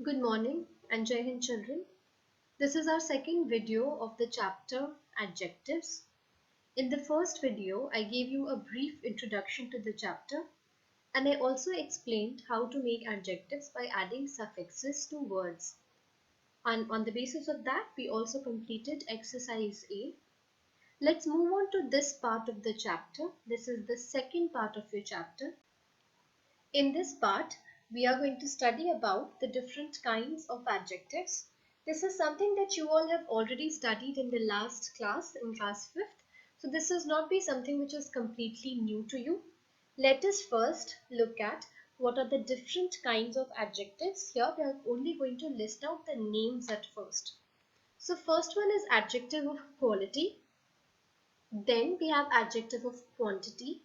Good morning and Jai Hind children. This is our second video of the chapter Adjectives. In the first video, I gave you a brief introduction to the chapter and I also explained how to make adjectives by adding suffixes to words. And on the basis of that, we also completed exercise A. Let's move on to this part of the chapter. This is the second part of your chapter. In this part, we are going to study about the different kinds of adjectives. This is something that you all have already studied in the last class, in class 5th. So this is not be something which is completely new to you. Let us first look at what are the different kinds of adjectives. Here we are only going to list out the names at first. So first one is adjective of quality. Then we have adjective of quantity.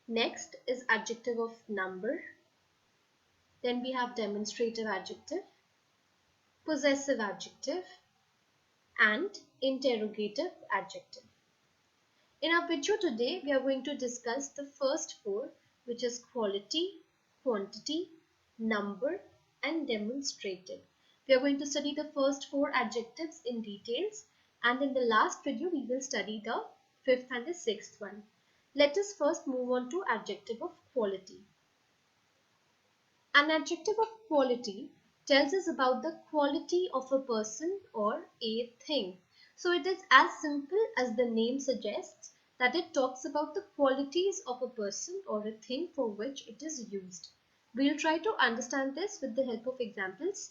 Next is adjective of number. Then we have demonstrative adjective, possessive adjective, and interrogative adjective. In our video today, we are going to discuss the first four, which is quality, quantity, number, and demonstrative. We are going to study the first four adjectives in details, and in the last video, we will study the fifth and the sixth one. Let us first move on to adjective of quality. An adjective of quality tells us about the quality of a person or a thing. So it is as simple as the name suggests, that it talks about the qualities of a person or a thing for which it is used. We'll try to understand this with the help of examples.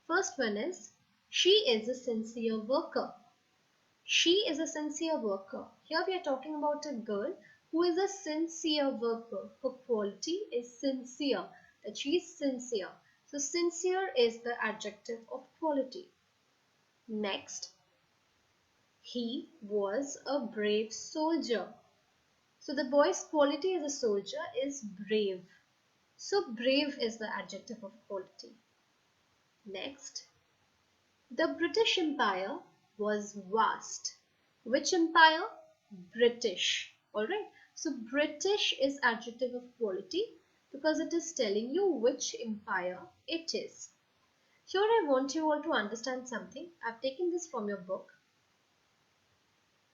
First one is, she is a sincere worker. She is a sincere worker. Here we are talking about a girl who is a sincere worker. Her quality is sincere, that she is sincere. So sincere is the adjective of quality. Next, he was a brave soldier. So the boy's quality as a soldier is brave. So brave is the adjective of quality. Next, the British Empire was vast. Which empire? British. Alright. So British is adjective of quality because it is telling you which empire it is. Here I want you all to understand something. I've taken this from your book.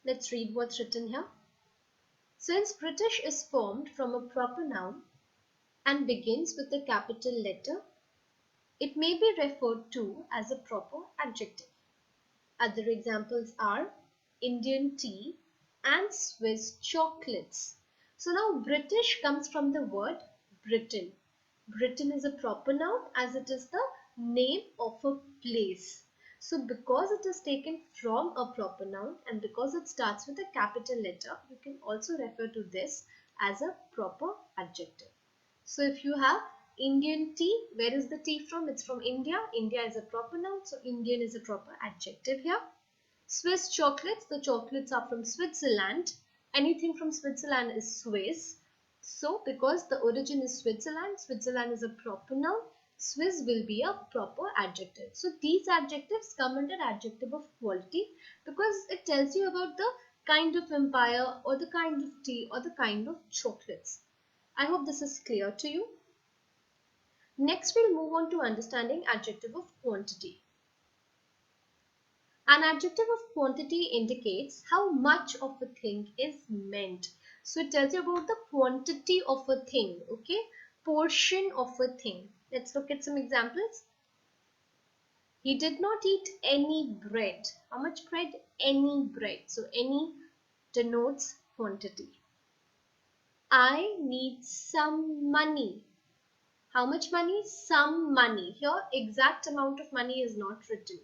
Let's read what's written here. Since British is formed from a proper noun and begins with a capital letter, it may be referred to as a proper adjective. Other examples are Indian tea and Swiss chocolates. So now British comes from the word Britain. Britain is a proper noun as it is the name of a place. So because it is taken from a proper noun and because it starts with a capital letter, you can also refer to this as a proper adjective. So if you have Indian tea, where is the tea from? It's from India. India is a proper noun, so Indian is a proper adjective here. Swiss chocolates, the chocolates are from Switzerland. Anything from Switzerland is Swiss. So because the origin is Switzerland, Switzerland is a proper noun. Swiss will be a proper adjective. So these adjectives come under adjective of quality because it tells you about the kind of empire or the kind of tea or the kind of chocolates. I hope this is clear to you. Next, we'll move on to understanding adjective of quantity. An adjective of quantity indicates how much of a thing is meant. So it tells you about the quantity of a thing, okay? Portion of a thing. Let's look at some examples. He did not eat any bread. How much bread? Any bread. So any denotes quantity. I need some money. How much money? Some money. Here exact amount of money is not written.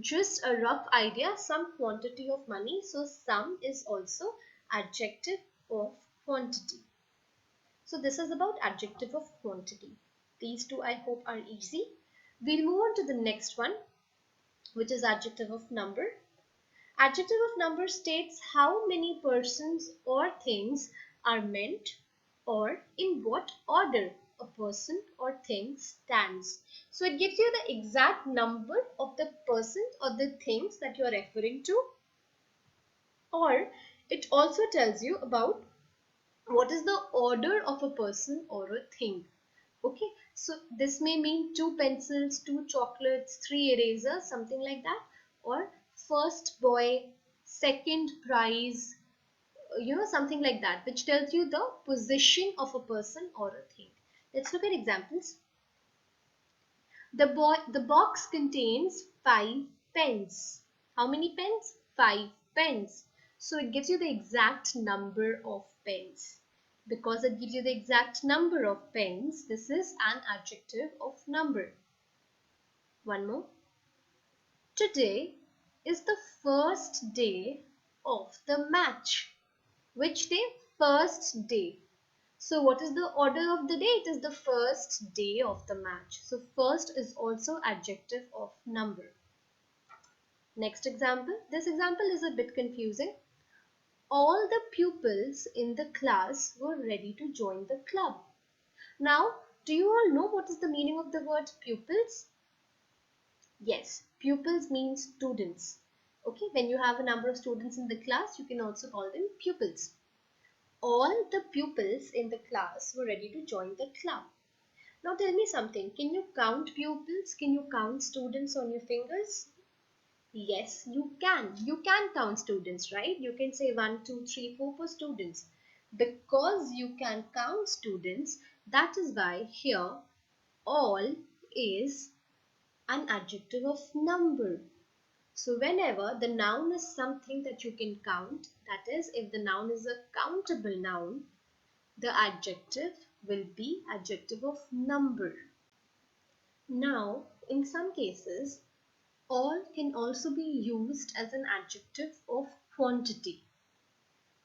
Just a rough idea, some quantity of money. So some is also adjective of quantity. So this is about adjective of quantity. These two I hope are easy. We'll move on to the next one, which is adjective of number. Adjective of number states how many persons or things are meant or in what order a person or thing stands. So it gives you the exact number of the persons or the things that you are referring to, or it also tells you about what is the order of a person or a thing. Okay, so this may mean 2 pencils, 2 chocolates, 3 erasers, something like that, or first boy, second prize, something like that, which tells you the position of a person or a thing. Let's look at examples. The box contains 5 pens. How many pens? 5 pens. So it gives you the exact number of pens. Because it gives you the exact number of pens, this is an adjective of number. One more. Today is the first day of the match. Which day? First day. So what is the order of the day? It is the first day of the match. So first is also adjective of number. Next example. This example is a bit confusing. All the pupils in the class were ready to join the club. Now, do you all know what is the meaning of the word pupils? Yes, pupils means students. Okay, when you have a number of students in the class, you can also call them pupils. All the pupils in the class were ready to join the club. Now tell me something. Can you count pupils? Can you count students on your fingers? Yes, you can. You can count students, right? You can say 1, 2, 3, 4 for students. Because you can count students, that is why here all is an adjective of number. So whenever the noun is something that you can count, that is, if the noun is a countable noun, the adjective will be adjective of number. Now, in some cases, all can also be used as an adjective of quantity.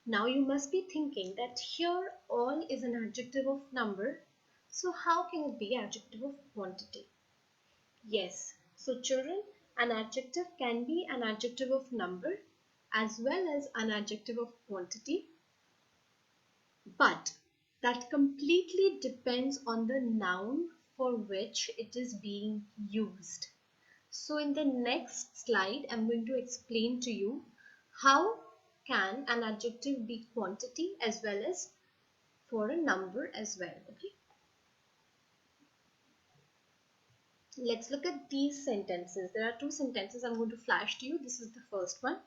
Now you must be thinking that here all is an adjective of number, so how can it be adjective of quantity? Yes, so children, an adjective can be an adjective of number as well as an adjective of quantity, but that completely depends on the noun for which it is being used. So in the next slide, I'm going to explain to you how can an adjective be quantity as well as for a number as well. Okay. Let's look at these sentences. There are two sentences I'm going to flash to you. This is the first one.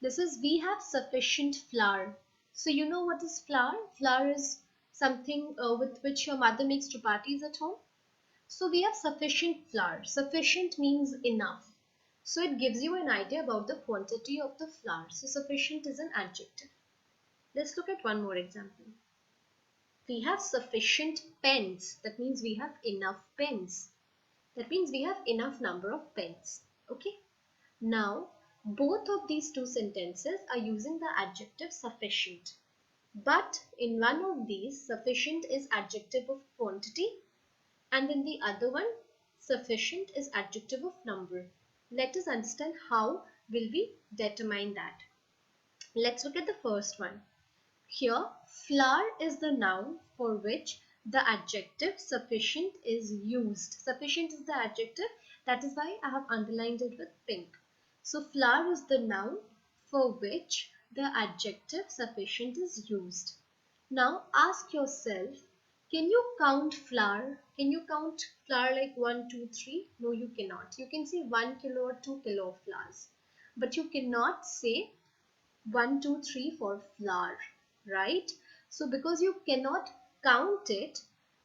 This is we have sufficient flour. So you know what is flour? Flour is something with which your mother makes chapatis at home. So we have sufficient flour. Sufficient means enough. So it gives you an idea about the quantity of the flour. So sufficient is an adjective. Let's look at one more example. We have sufficient pens. That means we have enough pens. That means we have enough number of pens. Okay. Now, both of these two sentences are using the adjective sufficient. But in one of these, sufficient is adjective of quantity, and in the other one, sufficient is adjective of number. Let us understand how will we determine that. Let's look at the first one. Here, flour is the noun for which the adjective sufficient is used. Sufficient is the adjective, that is why I have underlined it with pink. So flour is the noun for which the adjective sufficient is used. Now ask yourself, can you count flour? Can you count flour like 1, 2, 3? No, you cannot. You can say 1 kilo or 2 kilo of flours. But you cannot say 1, 2, 3 for flour, right? So because you cannot count it,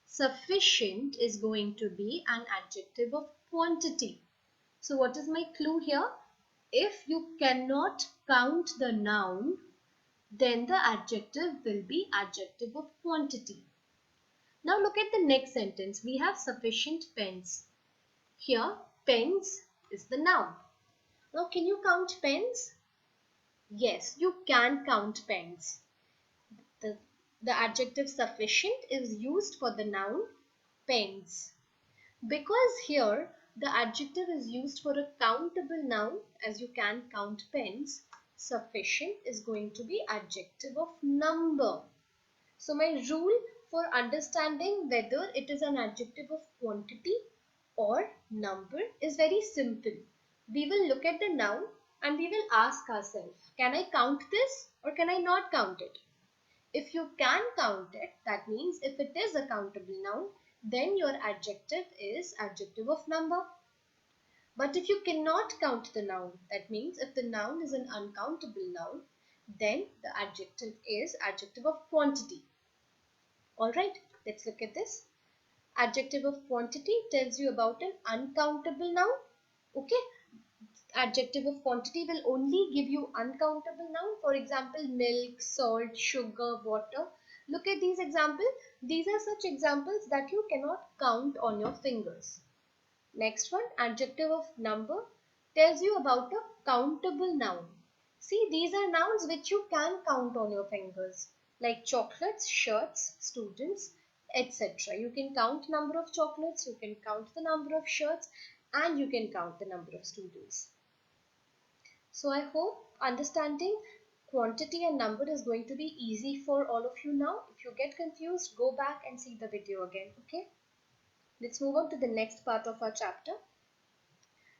sufficient is going to be an adjective of quantity. So what is my clue here? If you cannot count the noun, then the adjective will be adjective of quantity. Now look at the next sentence. We have sufficient pens. Here, pens is the noun. Now can you count pens? Yes, you can count pens. The adjective sufficient is used for the noun pens. Because here the adjective is used for a countable noun, as you can count pens, sufficient is going to be adjective of number. So my rule for understanding whether it is an adjective of quantity or number is very simple. We will look at the noun and we will ask ourselves, can I count this or can I not count it? If you can count it, that means if it is a countable noun, then your adjective is adjective of number. But if you cannot count the noun, that means if the noun is an uncountable noun, then the adjective is adjective of quantity. Alright, let's look at this. Adjective of quantity tells you about an uncountable noun. Okay, adjective of quantity will only give you uncountable noun. For example, milk, salt, sugar, water. Look at these examples. These are such examples that you cannot count on your fingers. Next one, adjective of number tells you about a countable noun. See, these are nouns which you can count on your fingers, like chocolates, shirts, students, etc. You can count number of chocolates, you can count the number of shirts, and you can count the number of students. So I hope understanding quantity and number is going to be easy for all of you now. If you get confused, go back and see the video again, okay? Let's move on to the next part of our chapter.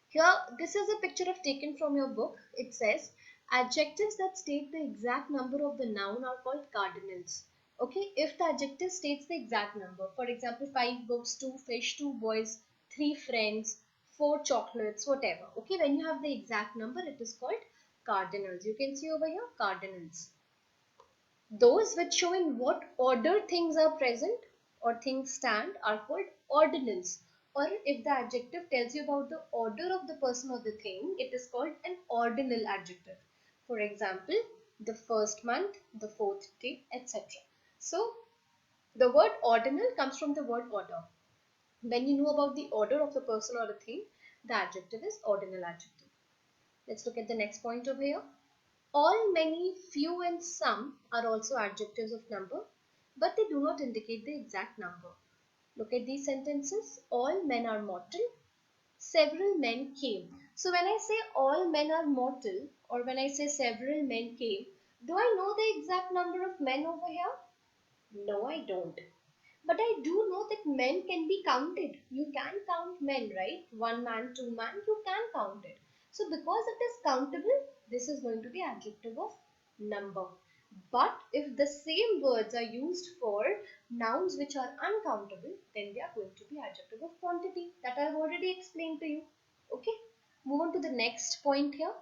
Here, this is a picture I've taken from your book. It says, adjectives that state the exact number of the noun are called cardinals. Okay, if the adjective states the exact number, for example, 5 books, 2 fish, 2 boys, 3 friends, 4 chocolates, whatever. Okay, when you have the exact number, it is called cardinals. You can see over here, cardinals. Those which show in what order things are present or things stand are called ordinals. Or if the adjective tells you about the order of the person or the thing, it is called an ordinal adjective. For example, the first month, the fourth day, etc. So, the word ordinal comes from the word order. When you know about the order of the person or the thing, the adjective is ordinal adjective. Let's look at the next point over here. All, many, few and some are also adjectives of number, but they do not indicate the exact number. Look at these sentences. All men are mortal. Several men came. So when I say all men are mortal or when I say several men came, do I know the exact number of men over here? No, I don't. But I do know that men can be counted. You can count men, right? 1 man, 2 man, you can count it. So because it is countable, this is going to be adjective of number. But if the same words are used for nouns which are uncountable, then they are going to be adjective of quantity. That I have already explained to you. Okay, move on to the next point here.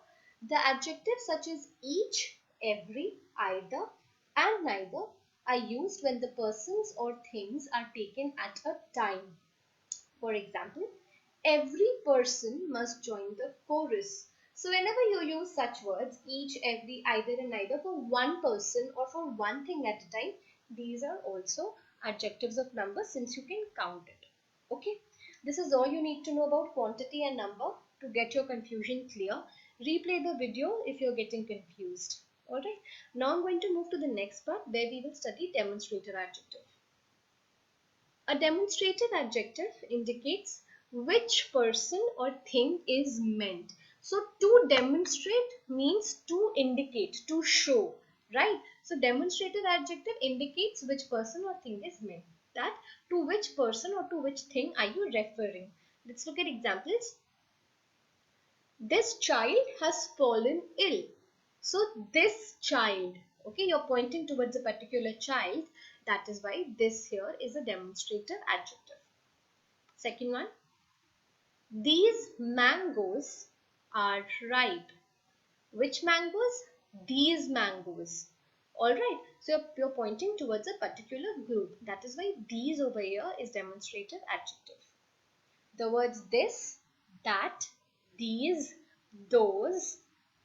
The adjectives such as each, every, either, and neither are used when the persons or things are taken at a time. For example, every person must join the chorus. So whenever you use such words, each, every, either and neither for one person or for one thing at a time, these are also adjectives of number since you can count it. Okay, this is all you need to know about quantity and number. To get your confusion clear, replay the video if you're getting confused. Alright, now I'm going to move to the next part where we will study demonstrative adjective. A demonstrative adjective indicates which person or thing is meant. So to demonstrate means to indicate, to show, right? So demonstrative adjective indicates which person or thing is meant. That to which person or to which thing are you referring? Let's look at examples. This child has fallen ill. So this child, okay, you're pointing towards a particular child. That is why this here is a demonstrative adjective. Second one, these mangoes are ripe. Which mangoes? These mangoes. Alright, so you're pointing towards a particular group. That is why these over here is demonstrative adjective. The words this, that, these, those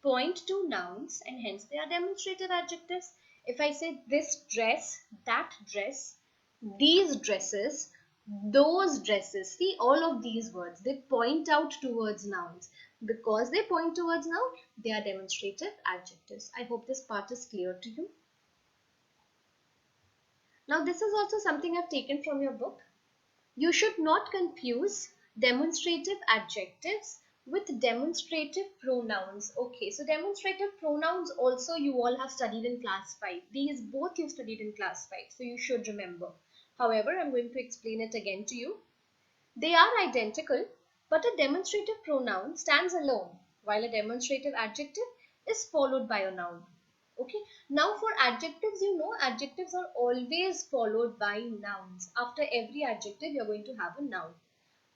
point to nouns and hence they are demonstrative adjectives. If I say this dress, that dress, these dresses, those dresses, see all of these words, they point out towards nouns. Because they point towards noun, they are demonstrative adjectives. I hope this part is clear to you. Now this is also something I've taken from your book. You should not confuse demonstrative adjectives with demonstrative pronouns. Okay, so demonstrative pronouns also you all have studied in class 5. These both you studied in class 5, so you should remember. However, I'm going to explain it again to you. They are identical, but a demonstrative pronoun stands alone, while a demonstrative adjective is followed by a noun. Okay, now for adjectives, you know, adjectives are always followed by nouns. After every adjective, you're going to have a noun.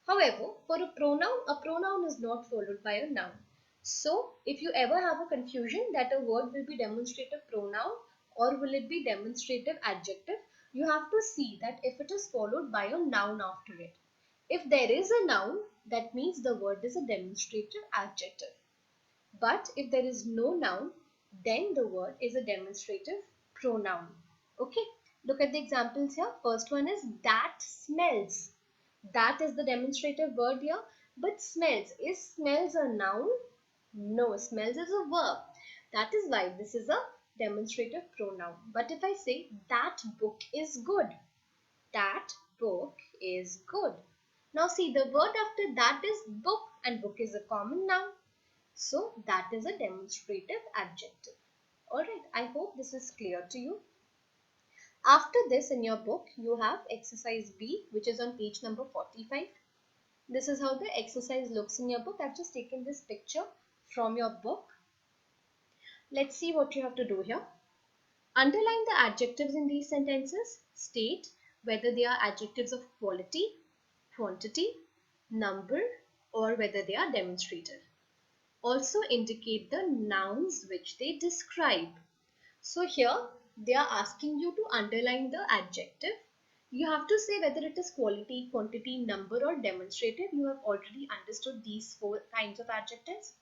However, for a pronoun is not followed by a noun. So, if you ever have a confusion that a word will be demonstrative pronoun or will it be demonstrative adjective, you have to see that if it is followed by a noun after it. If there is a noun, that means the word is a demonstrative adjective. But if there is no noun, then the word is a demonstrative pronoun. Okay, look at the examples here. First one is that smells. That is the demonstrative word here. But smells, is smells a noun? No, smells is a verb. That is why this is a demonstrative pronoun. But if I say that book is good, that book is good. Now see, the word after that is book, and book is a common noun. So that is a demonstrative adjective. Alright, I hope this is clear to you. After this in your book, you have exercise B, which is on page number 45. This is how the exercise looks in your book. I've just taken this picture from your book. Let's see what you have to do here. Underline the adjectives in these sentences. State whether they are adjectives of quality, quantity, number, or whether they are demonstrative. Also indicate the nouns which they describe. So here they are asking you to underline the adjective. You have to say whether it is quality, quantity, number, or demonstrative. You have already understood these 4 kinds of adjectives.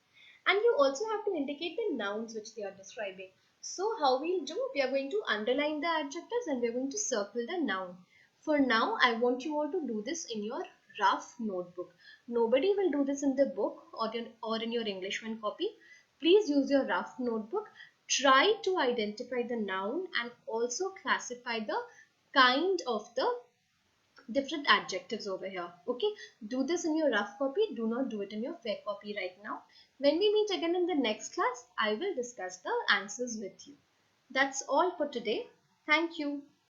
And you also have to indicate the nouns which they are describing. So how we'll do? We are going to underline the adjectives and we are going to circle the noun. For now, I want you all to do this in your rough notebook. Nobody will do this in the book or in your English 1 copy. Please use your rough notebook. Try to identify the noun and also classify the kind of the different adjectives over here. Okay, do this in your rough copy. Do not do it in your fair copy right now. When we meet again in the next class, I will discuss the answers with you. That's all for today. Thank you.